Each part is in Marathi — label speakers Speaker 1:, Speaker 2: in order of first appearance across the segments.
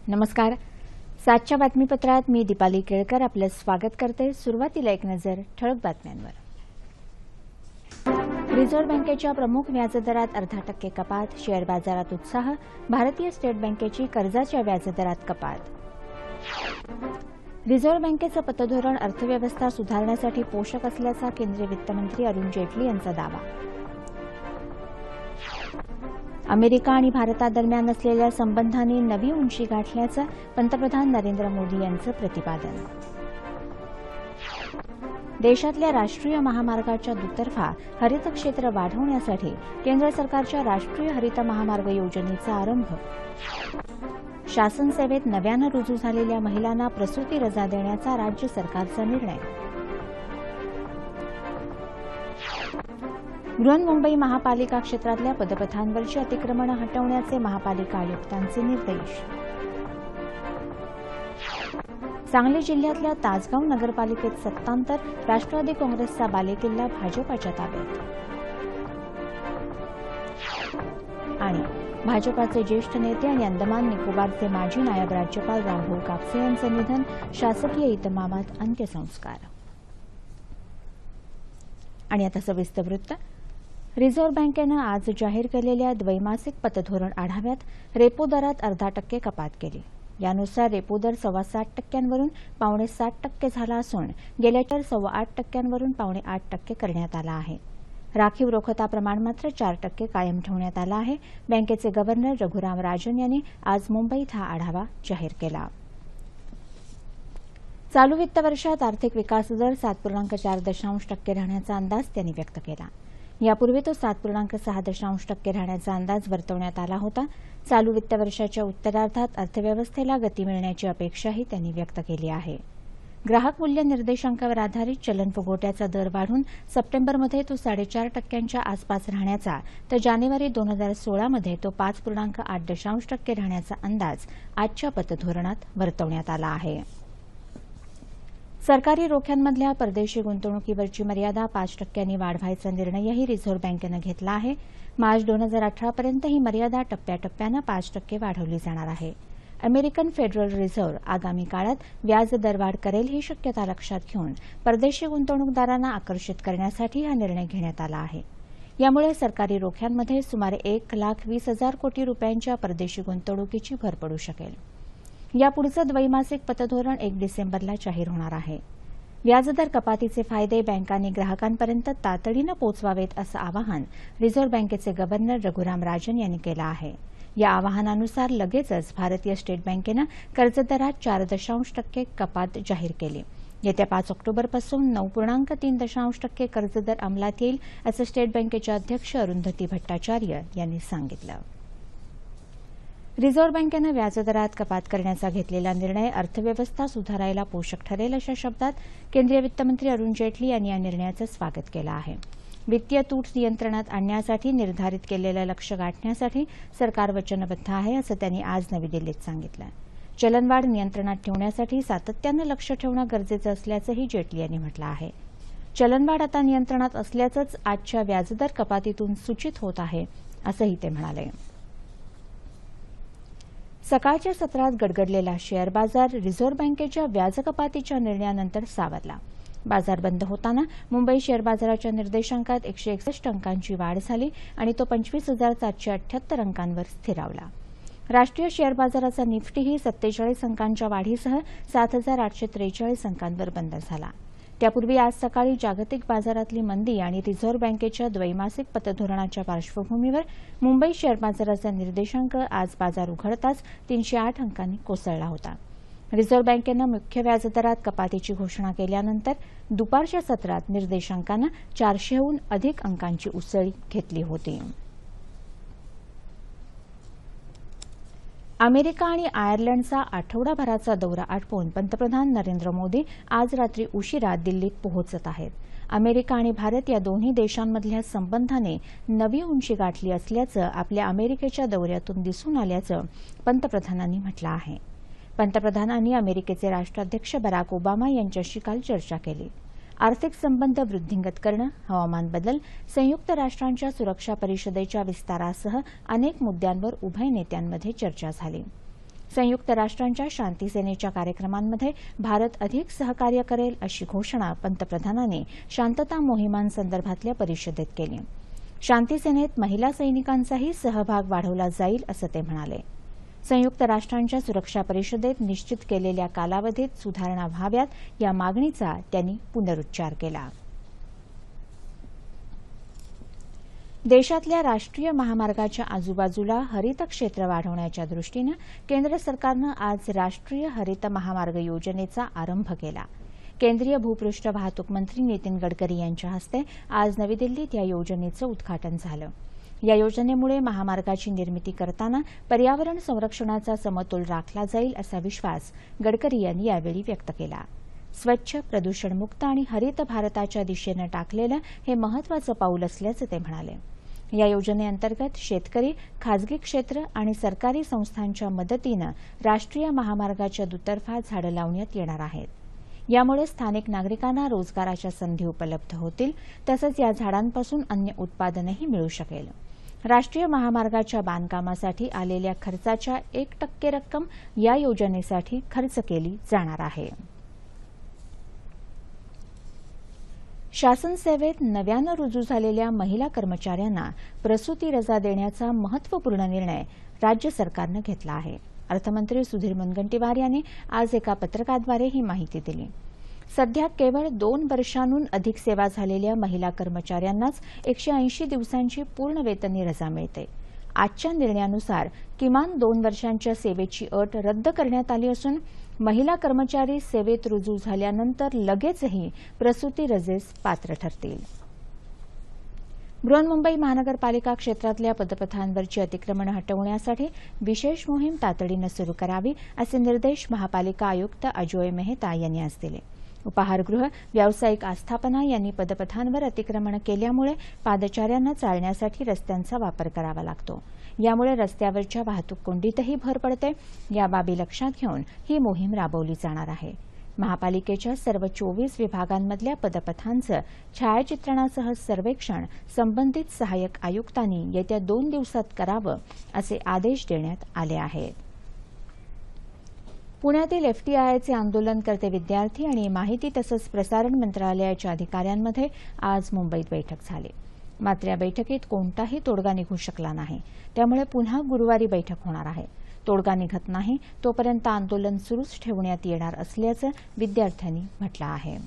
Speaker 1: नमस्कार. सातच्या बातमीपत्रात मी दीपाली केळकर आपलं स्वागत करते. सुरुवातीला एक नजर ठळक बातम्यांवर. रिझर्व्ह बँकेच्या प्रमुख व्याजदरात 0.5% कपात, शेअर बाजारात उत्साह. भारतीय स्टेट बँकेची कर्जाच्या व्याजदरात कपात. रिझर्व्ह बँकेचं पतधोरण अर्थव्यवस्था सुधारण्यासाठी पोषक असल्याचा केंद्रीय वित्तमंत्री अरुण जेटली यांचा दावा. अमेरिका आणि भारतादरम्यान असलेल्या संबंधांनी नवी उंची गाठल्याचं पंतप्रधान नरेंद्र मोदी यांचं प्रतिपादन. देशातल्या राष्ट्रीय महामार्गाच्या दुतर्फा हरित क्षेत्र वाढवण्यासाठी केंद्र सरकारच्या राष्ट्रीय हरित महामार्ग योजनेचा आरंभ. शासन सेवेत नव्यानं रुजू झालेल्या महिलांना प्रसूती रजा देण्याचा राज्य सरकारचा निर्णय. बृहन्मुंबई महापालिका क्षेत्रातल्या पदपथांवरची अतिक्रमणं हटवण्याचे महापालिका आयुक्तांचे निर्देश. सांगली जिल्ह्यातल्या तासगाव नगरपालिकेत सत्तांतर, राष्ट्रवादी काँग्रेसचा बालेकिल्ला भाजपाच्या ताब्यात. आणि भाजपाचे ज्येष्ठ नेते आणि अंदमान निकोबारचे माजी नायब राज्यपाल रामभाऊ कापसे यांचं निधन, शासकीय इतमामात अंत्यसंस्कार. आणि आता सविस्तर वृत्त. रिझर्व्ह बँकेनं आज जाहीर केलेल्या द्वैमासिक पतधोरण आढाव्यात रेपो दरात 0.5% कपात केली. यानुसार रेपो दर 7.25% वरून 7.25% झाला असून गेल्या 8.25% वरून 7.25% करण्यात आला आहे. राखीव रोखता प्रमाण मात्र 4% कायम ठेवण्यात आलं आहे. बँकेचे गव्हर्नर रघुराम राजन यांनी आज मुंबईत हा आढावा जाहीर केला. चालू वित्त वर्षात आर्थिक विकास दर 7.4% राहण्याचा अंदाज त्यांनी व्यक्त केला. यापूर्वी तो 7.6% राहण्याचा अंदाज वर्तवण्यात आला होता. चालू वित्त वर्षाच्या उत्तरार्धात अर्थव्यवस्थेला गती मिळण्याची अपेक्षाही त्यांनी व्यक्त केली आहे. ग्राहक मूल्य निर्देशांकावर आधारित चलन फुगवट्याचा दर वाढून सप्टेंबरमध्ये तो 4.5% आसपास राहण्याचा तर जानेवारी 2016मध्ये तो 5.8% राहण्याचा अंदाज आजच्या पतधोरणात वर्तवण्यात आला आहे. सरकारी रोख्यांमधल्या परदेशी गुंतवणुकीवरची मर्यादा 5% वाढवायचा निर्णयही रिझर्व्ह बँकेनं घेतला आहे. मार्च 2018पर्यंत ही मर्यादा टप्प्याटप्प्यानं 5% वाढवली जाणार आहे. अमेरिकन फेडरल रिझर्व्ह आगामी काळात व्याज दरवाढ करेल ही शक्यता लक्षात घेऊन परदेशी गुंतवणूकदारांना आकर्षित करण्यासाठी हा निर्णय घेण्यात आला आहे. यामुळे सरकारी रोख्यांमध्ये सुमारे 1,20,000 कोटी रुपयांच्या परदेशी गुंतवणुकीची भर पडू शकेल. यापुढचं द्वैमासिक पतधोरण 1 डिसेंबरला जाहीर होणार आहे. व्याजदर कपातीचे फायदे बँकांनी ग्राहकांपर्यंत तातडीनं पोहोचवावेत असं आवाहन रिझर्व्ह बँकेचे गव्हर्नर रघुराम राजन यांनी केलं आहे. या आवाहनानुसार लगेचच भारतीय स्टेट बँकेनं कर्जदरात 4% कपात जाहीर केली. येत्या 5 ऑक्टोबरपासून 9.3% कर्जदर अंमलात येईल असं स्टेट बँकेच्या अध्यक्ष अरुंधती भट्टाचार्य यांनी सांगितलं. रिझर्व्ह बँकेनं व्याजदरात कपात करण्याचा घेतलेला निर्णय अर्थव्यवस्था सुधारायला पोषक ठरेल अशा शब्दात केंद्रीय वित्तमंत्री अरुण जेटली यांनी या निर्णयाचं स्वागत केलं आहे. वित्तीय तूट नियंत्रणात आणण्यासाठी निर्धारित केलेलं लक्ष्य गाठण्यासाठी सरकार वचनबद्ध आहे असं त्यांनी आज नवी दिल्लीत सांगितलं. चलनवाढ नियंत्रणात ठेवण्यासाठी सातत्यानं लक्ष ठेवणं गरजेचं असल्याचंही जेटली यांनी म्हटलं आहे. चलनवाढ आता नियंत्रणात असल्याचंच आजच्या व्याजदर कपातीतून सूचित होत आहे असंही ते म्हणाले. सकाळच्या सत्रात गडगडलेला शेअर बाजार रिझर्व्ह बँकेच्या व्याज कपातीच्या निर्णयानंतर सावरला. बाजार बंद होताना मुंबई शेअर बाजाराच्या निर्देशांकात 161 अंकांची वाढ झाली आणि तो 25,778 अंकांवर स्थिरावला. राष्ट्रीय शेअर बाजाराचा निफ्टीही 47 अंकांच्या वाढीसह 7,843 अंकांवर बंद झाला. त्यापूर्वी आज सकाळी जागतिक बाजारातली मंदी आणि रिझर्व्ह बँकेच्या द्वैमासिक पतधोरणाच्या पार्श्वभूमीवर मुंबई शेअर बाजाराचा निर्देशांक आज बाजार उघडताच 308 अंकांनी कोसळला होता. रिझर्व्ह बँकेनं मुख्य व्याजदरात कपातीची घोषणा केल्यानंतर दुपारच्या सत्रात निर्देशांकानं 400हून अधिक अंकांची उसळी घेतली होती. अमेरिका आणि आयर्लंडचा आठवडाभराचा दौरा आटोपून पंतप्रधान नरेंद्र मोदी आज रात्री उशिरा दिल्लीत पोहोचत आहेत. अमेरिका आणि भारत या दोन्ही देशांमधल्या संबंधाने नवी उंची गाठली असल्याचं आपल्या अमेरिकेच्या दौऱ्यातून दिसून आल्याचं पंतप्रधानांनी म्हटलं आहे. पंतप्रधानांनी अमेरिकेचे राष्ट्राध्यक्ष बराक ओबामा यांच्याशी काल चर्चा केली. आर्थिक संबंध वृद्धिंगत करणं, हवामान बदल, संयुक्त राष्ट्रांच्या सुरक्षा परिषदेच्या विस्तारासह अनेक मुद्द्यांवर उभय नेत्यांमध्ये चर्चा झाली. संयुक्त राष्ट्रांच्या शांतीसेनेच्या कार्यक्रमांमध्ये भारत अधिक सहकार्य करेल अशी घोषणा पंतप्रधानांनी शांतता मोहिमांसंदर्भातल्या परिषदेत केली. शांतीसेनेत महिला सैनिकांचाही सहभाग वाढवला जाईल असं ते म्हणाले. संयुक्त राष्ट्रांच्या सुरक्षा परिषदेत निश्चित केलेल्या कालावधीत सुधारणा व्हाव्यात या मागणीचा त्यांनी पुनरुच्चार केला. देशातल्या राष्ट्रीय महामार्गाच्या आजूबाजूला हरित क्षेत्र वाढवण्याच्या दृष्टीनं केंद्र सरकारनं आज राष्ट्रीय हरित महामार्ग योजनेचा आरंभ केला. केंद्रीय भूपृष्ठ वाहतूक मंत्री नितीन गडकरी यांच्या हस्ते आज नवी दिल्लीत या योजनेचं उद्घाटन झालं. या योजनेमुळे महामार्गाची निर्मिती करताना पर्यावरण संरक्षणाचा समतोल राखला जाईल असा विश्वास गडकरी यांनी यावेळी व्यक्त केला. स्वच्छ, प्रदूषणमुक्त आणि हरित भारताच्या दिशेनं टाकलेलं हे महत्वाचं पाऊल असल्याचं ते म्हणाले. या योजनेअंतर्गत शेतकरी, खासगी क्षेत्र आणि सरकारी संस्थांच्या मदतीनं राष्ट्रीय महामार्गाच्या दुतर्फा झाडं लावण्यात येणार आहेत. यामुळे स्थानिक नागरिकांना रोजगाराच्या संधी उपलब्ध होतील, तसंच या झाडांपासून अन्य उत्पादनही मिळू शकेल. राष्ट्रीय महामार्गाच्या बांधकामासाठी आलेल्या खर्चाच्या 1% रक्कम या योजनेसाठी खर्च केली जाणार आहे. शासन सेवेत नव्यानं रुजू झालेल्या महिला कर्मचाऱ्यांना प्रसूती रजा देण्याचा महत्वपूर्ण निर्णय राज्य सरकारनं घेतला आहे. अर्थमंत्री सुधीर मुनगंटीवार यांनी आज एका पत्रकाद्वारे ही माहिती दिली. सध्या केवळ 2 वर्षांहून अधिक सेवा झालेल्या महिला कर्मचाऱ्यांनाच 180 दिवसांची पूर्ण वेतनी रजा मिळते. आजच्या निर्णयानुसार किमान 2 वर्षांच्या सेवेची अट रद्द करण्यात आली असून महिला कर्मचारी सेवेत रुजू झाल्यानंतर लगेचही प्रसूती रजेस पात्र ठरतील. बृहन्मुंबई महानगरपालिका क्षेत्रातल्या पदपथांवरची अतिक्रमणं हटवण्यासाठी विशेष मोहीम तातडीनं सुरू करावी असे निर्देश महापालिका आयुक्त अजोय मेहता यांनी आज दिले. उपाहारगृह, व्यावसायिक आस्थापना यांनी पदपथांवर अतिक्रमण केल्यामुळे पादचाऱ्यांना चालण्यासाठी रस्त्यांचा वापर करावा लागतो. यामुळे रस्त्यावरच्या वाहतूक कोंडीतही भर पडते. या बाबी लक्षात घेऊन ही मोहीम राबवली जाणार आहे. महापालिकेच्या सर्व 24 विभागांमधल्या पदपथांचं छायाचित्रणासह सर्वेक्षण संबंधित सहाय्यक आयुक्तांनी येत्या 2 दिवसात करावं असे आदेश देण्यात आले आहेत. पुण्यातील एफटीआयआयचे आंदोलनकर्ते विद्यार्थी आणि माहिती तसंच प्रसारण मंत्रालयाच्या अधिकाऱ्यांमध्ये आज मुंबईत बैठक झाली. मात्र या बैठकीत कोणताही तोडगा निघू शकला नाही. त्यामुळे पुन्हा गुरुवारी बैठक होणार आहे. तोडगा निघत नाही तोपर्यंत आंदोलन सुरूच ठेवण्यात येणार असल्याचं विद्यार्थ्यांनी म्हटलं आहे.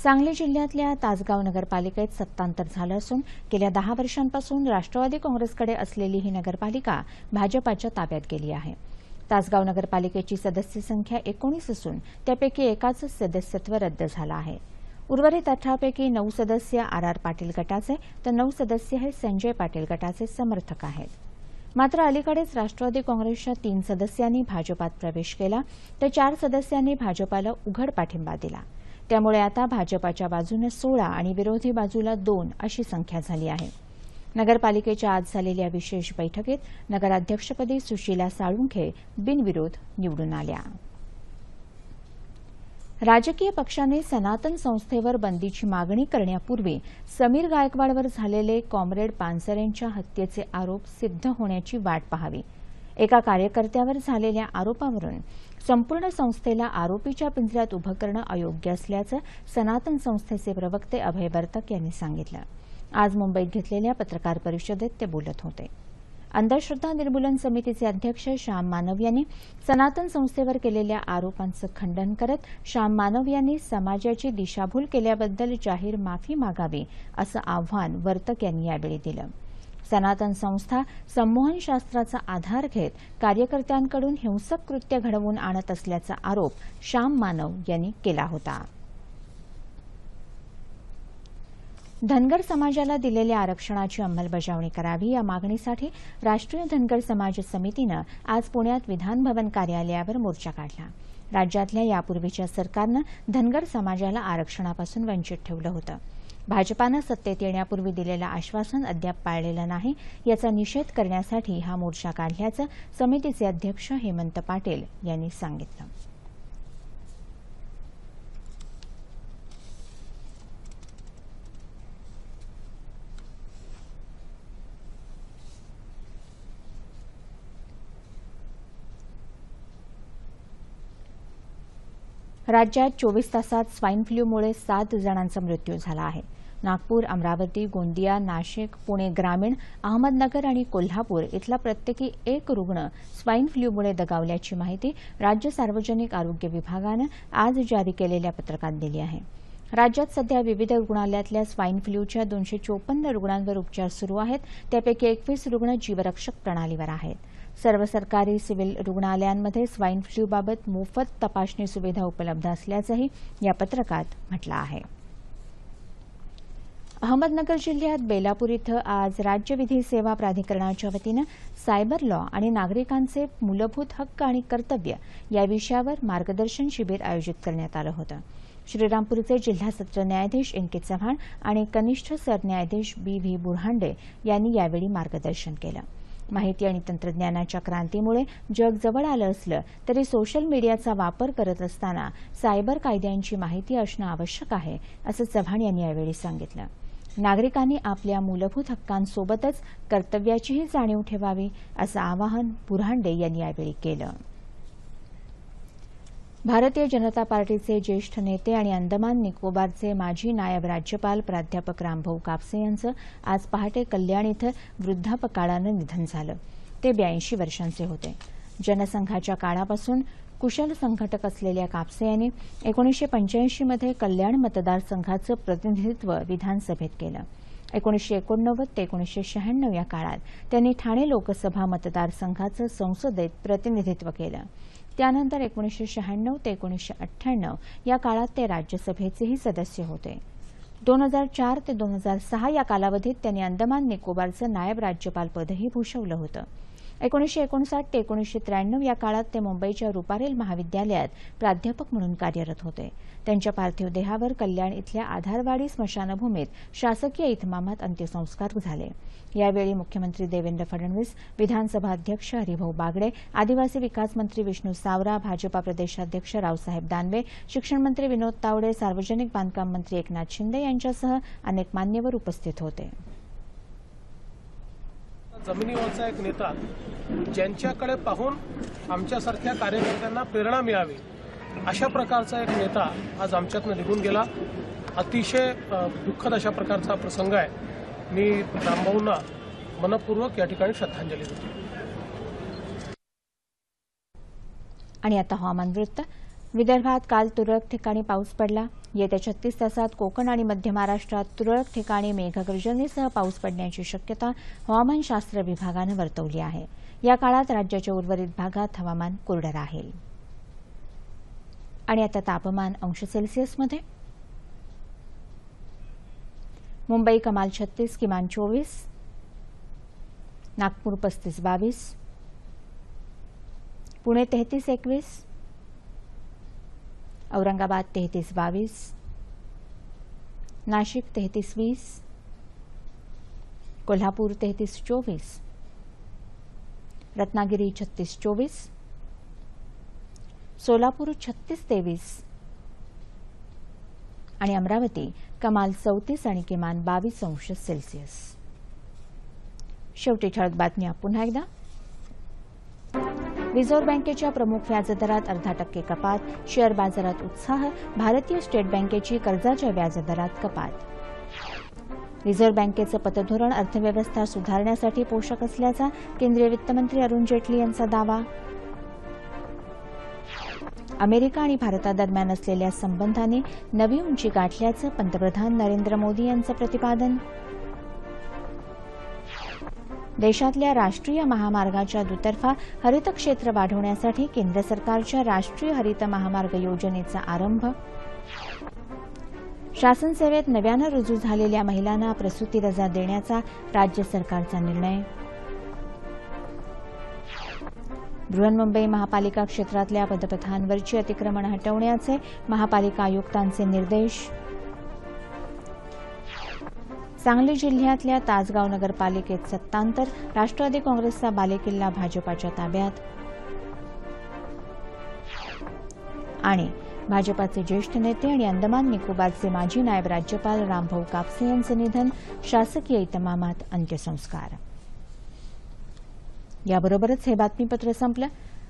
Speaker 1: सांगली जिल्ह्यातल्या तासगाव नगरपालिकेत सत्तांतर झालं असून गेल्या 10 वर्षांपासून राष्ट्रवादी काँग्रेसकडे असलेली ही नगरपालिका भाजपाच्या ताब्यात गेली आहे. तासगाव नगरपालिकेची सदस्य संख्या 19 असून त्यापैकी एकाचं सदस्यत्व रद्द झालं आहे. उर्वरित 18 पैकी 9 सदस्य आर पाटील गटाचे तर 9 सदस्य हे संजय पाटील गटाचे समर्थक आहेत. मात्र अलीकडेच राष्ट्रवादी काँग्रेसच्या 3 सदस्यांनी भाजपात प्रवेश केला तर 4 सदस्यांनी भाजपाला उघड पाठिंबा दिला. त्यामुळे आता भाजपाच्या बाजूने 16 आणि विरोधी बाजूला 2 अशी संख्या झाली आहे. नगरपालिकेच्या आज झालेल्या विशेष बैठकीत नगराध्यक्षपदी सुशीला साळुंखे बिनविरोध निवडून आल्या. राजकीय पक्षाने सनातन संस्थेवर बंदीची मागणी करण्यापूर्वी समीर गायकवाडवर झालेले कॉम्रेड पानसरेंच्या हत्येचे आरोप सिद्ध होण्याची वाट पाहावी. एका कार्यकर्त्यावर झालेल्या आरोपावरून संपूर्ण संस्थेला आरोपीच्या पिंजऱ्यात उभं करणं अयोग्य असल्याचं सनातन संस्थेचे प्रवक्ते अभय वर्तक यांनी सांगितलं. आज मुंबईत घेतलेल्या पत्रकार परिषदेत ते बोलत होते. अंधश्रद्धा निर्मूलन समितीचे अध्यक्ष श्याम मानव यांनी सनातन संस्थेवर केलेल्या आरोपांचं खंडन करत श्याम मानव यांनी समाजाची दिशाभूल केल्याबद्दल जाहीर माफी मागावी असं आव्हान वर्तक यांनी यावेळी दिलं. सनातन संस्था संमोहनशास्त्राचा आधार घेत कार्यकर्त्यांकडून हिंसक कृत्य घडवून आणत असल्याचा आरोप श्याम मानव यांनी केला होता. धनगर समाजाला दिलेल्या आरक्षणाची अंमलबजावणी करावी या मागणीसाठी राष्ट्रीय धनगर समाज समितीनं आज पुण्यात विधान भवन कार्यालयावर मोर्चा काढला. राज्यातल्या यापूर्वीच्या सरकारनं धनगर समाजाला आरक्षणापासून वंचित ठेवलं होतं. भाजपानं सत्तेत येण्यापूर्वी दिलेलं आश्वासन अद्याप पाळलेलं नाही याचा निषेध करण्यासाठी हा मोर्चा काढल्याचं समितीचे अध्यक्ष हेमंत पाटील यांनी सांगितलं. राज्यात 24 तासात स्वाईन फ्लूमुळे 7 जणांचा मृत्यू झाला आहे. नागपूर, अमरावती, गोंदिया, नाशिक, पुणे ग्रामीण, अहमदनगर आणि कोल्हापूर इथला प्रत्येकी एक रुग्ण स्वाईन फ्लूमुळे दगावल्याची माहिती राज्य सार्वजनिक आरोग्य विभागानं आज जारी केलेल्या पत्रकात दिली आहे. राज्यात सध्या विविध रुग्णालयातल्या स्वाईन फ्लूच्या 254 रुग्णांवर उपचार सुरू आहेत. त्यापैकी 21 रुग्ण जीवरक्षक प्रणालीवर आहेत. सर्व सरकारी सिव्हिल रुग्णालयांमध्ये स्वाईन फ्लूबाबत मोफत तपासणी सुविधा उपलब्ध असल्याचंही या पत्रकात म्हटलं आहे. अहमदनगर जिल्ह्यात बेलापूर इथं आज राज्य विधी सेवा प्राधिकरणाच्या वतीनं सायबर लॉ आणि नागरिकांचे मूलभूत हक्क आणि कर्तव्य या विषयावर मार्गदर्शन शिबिर आयोजित करण्यात आलं होतं. श्रीरामपूरचे जिल्हा सत्र न्यायाधीश एन के चव्हाण आणि कनिष्ठ सरन्यायाधीश बी व्ही बुरहांडे यांनी यावेळी मार्गदर्शन केलं. माहिती आणि तंत्रज्ञानाच्या क्रांतीमुळे जग जवळ आलं असलं तरी सोशल मीडियाचा वापर करत असताना सायबर कायद्यांची माहिती असणं आवश्यक आहे, असं चव्हाण यांनी यावेळी सांगितलं. नागरिकांनी आपल्या मूलभूत हक्कांसोबतच कर्तव्याचीही जाणीव ठेवावी, असं आवाहन बुरहांडे यांनी यावेळी केलं. भारतीय जनता पार्टीचे ज्येष्ठ नेते आणि अंदमान निकोबारचे माजी नायब राज्यपाल प्राध्यापक रामभाऊ कापसे यांचं आज पहाटे कल्याण इथं वृद्धापकाळानं निधन झालं. ते 82 वर्षांचे होते. जनसंघाच्या काळापासून कुशल संघटक असलेल्या कापसे यांनी 1985 मध्ये कल्याण मतदारसंघाचं प्रतिनिधित्व विधानसभेत केलं. 1989 ते 1996 या काळात त्यांनी ठाणे लोकसभा मतदारसंघाचं संसदेत प्रतिनिधित्व केलं. त्यानंतर 1996 ते 1998 या काळात ते राज्यसभेचेही सदस्य होते. 2004 ते 2006 या कालावधीत त्यांनी अंदमान निकोबारचं नायब राज्यपालपदही भूषवलं होतं. 1959 ते 1993 या काळात ते मुंबईच्या रुपारेल महाविद्यालयात प्राध्यापक म्हणून कार्यरत होते. त्यांच्या पार्थिव देहावर कल्याण इथल्या आधारवाडी स्मशानभूमीत शासकीय इतमामात अंत्यसंस्कार झाले. यावेळी मुख्यमंत्री देवेंद्र फडणवीस, विधानसभा अध्यक्ष हरिभाऊ बागडे, आदिवासी विकास मंत्री विष्णू सावरा, भाजपा प्रदेशाध्यक्ष रावसाहेब दानवे, शिक्षण मंत्री विनोद तावडे, सार्वजनिक बांधकाम मंत्री एकनाथ शिंदे यांच्यासह अनेक मान्यवर उपस्थित होते.
Speaker 2: जमिनीवरचा एक नेता, ज्यांच्याकडे पाहून आमच्यासारख्या कार्यकर्त्यांना प्रेरणा मिळावी, अशा प्रकारचा एक नेता आज आमच्यातनं निघून गेला. अतिशय दुःखद अशा प्रकारचा प्रसंग आहे. मी रामभाऊंना मनपूर्वक या ठिकाणी श्रद्धांजली देतो.
Speaker 1: आणि आता हवामान वृत्त. विदर्भात काल तुरळक ठिकाणी पाऊस पडला. येत्या 36 तासात कोकण आणि मध्य महाराष्ट्रात तुरळक ठिकाणी मेघगर्जनेसह पाऊस पडण्याची शक्यता हवामानशास्त्र विभागानं वर्तवली आहे. या काळात राज्याच्या उर्वरित भागात हवामान कोरडं राहील. आणि आता तापमान अंश सेल्सिअसमध्ये. मुंबई कमाल 36, किमान 24, नागपूर 35-22, पुणे 33-21, औरंगाबाद 33-22, नाशिक 33-20, कोल्हापूर 33-24, रत्नागिरी 36-24, सोलापूर 36-23 आणि अमरावती कमाल 34 आणि किमान 22 अंश सेल्सिअस. शेवटी ठळक बातम्या पुन्हा एकदा. रिझर्व्ह बँकेच्या प्रमुख व्याजदरात 0.5% कपात. शेअर बाजारात उत्साह. भारतीय स्टेट बँकेची कर्जाच्या व्याजदरात कपात. रिझर्व्ह बँकेचं पतधोरण अर्थव्यवस्था सुधारण्यासाठी पोषक असल्याचा केंद्रीय वित्तमंत्री अरुण जेटली यांचा दावा. अमेरिका आणि भारतादरम्यान असलेल्या संबंधांनी नवी उंची गाठल्याचं पंतप्रधान नरेंद्र मोदी यांचं प्रतिपादन. देशातल्या राष्ट्रीय महामार्गाच्या दुतर्फा हरित क्षेत्र वाढवण्यासाठी केंद्र सरकारच्या राष्ट्रीय हरित महामार्ग योजनेचा आरंभ. शासन सेवेत नव्यानं रुजू झालेल्या महिलांना प्रसूती रजा देण्याचा राज्य सरकारचा निर्णय. बृहन्मुंबई महापालिका क्षेत्रातल्या पदपथांवरची अतिक्रमण हटवण्याचे महापालिका आयुक्तांचे निर्देश. सांगली जिल्ह्यातल्या तासगाव नगरपालिकेत सत्तांतर. राष्ट्रवादी काँग्रेसचा बालेकिल्ला भाजपाच्या ताब्यात. आणि भाजपाचे ज्येष्ठ नेते आणि अंदमान निकोबारचे माजी नायब राज्यपाल रामभाऊ कापसे यांचं निधन. शासकीय इतमामात अंत्यसंस्कार. याबरोबरच हे बातमीपत्र संपलं.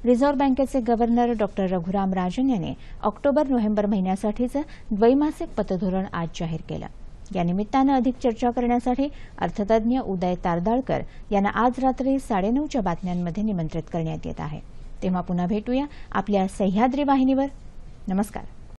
Speaker 1: रिझर्व्ह बँकेचे गव्हर्नर डॉक्टर रघुराम राजन यांनी ऑक्टोबर-नोव्हेंबर महिन्यासाठीचं द्वैमासिक पतधोरण आज जाहीर केलं. या निमित्तानं अधिक चर्चा करण्यासाठी अर्थतज्ञ उदय तारदाळकर यांना आज रात्री 9:30च्या बातम्यांमध्ये निमंत्रित करण्यात येत आहे. तेव्हा पुन्हा भेटूया आपल्या सह्याद्री वाहिनीवर. नमस्कार.